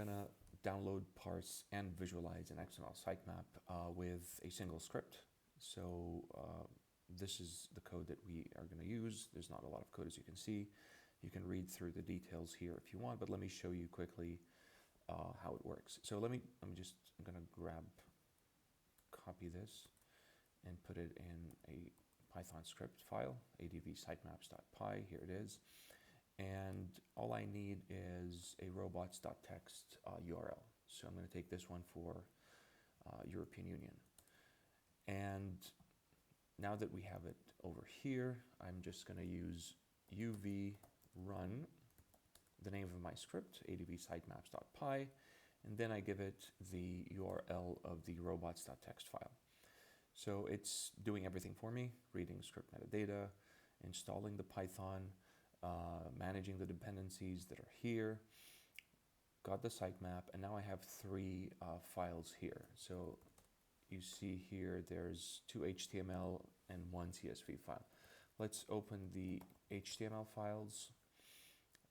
gonna download, parse, and visualize an XML sitemap with a single script. So this is the code that we are gonna use. There's not a lot of code, as you can see. You can read through the details here if you want, but let me show you quickly how it works. So I'm gonna copy this and put it in a Python script file, adv-sitemaps.py, here it is. And all I need is a robots.txt URL. So I'm going to take this one for European Union. And now that we have it over here, I'm just going to use uv run, the name of my script, adv-sitemaps.py, and then I give it the URL of the robots.txt file. So it's doing everything for me, reading script metadata, installing the Python, managing the dependencies that are here, got the sitemap, and now I have three files here. So you see here there's two HTML and one CSV file. Let's open the HTML files,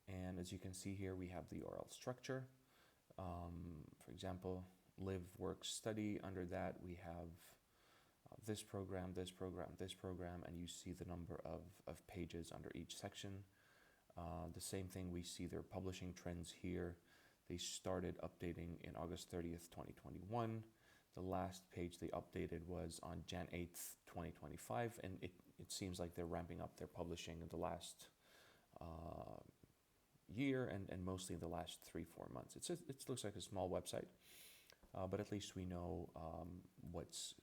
and as you can see here we have the URL structure. For example, live, work, study. Under that we have this program, this program, this program, and you see the number of pages under each section. The same thing, we see their publishing trends here. They started updating in August 30th, 2021. The last page they updated was on Jan 8th, 2025, and it seems like they're ramping up their publishing in the last year and mostly in the last 3-4 months. It looks like a small website, but at least we know what's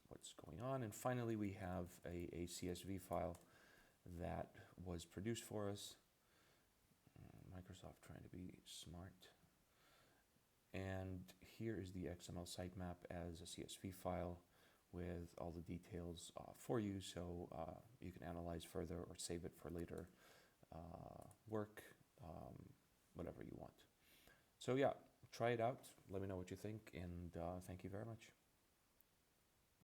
going on. And finally, we have a CSV file that was produced for us. Microsoft trying to be smart. And here is the XML sitemap as a CSV file with all the details for you, so you can analyze further or save it for later work, whatever you want. So yeah, try it out, let me know what you think, and thank you very much.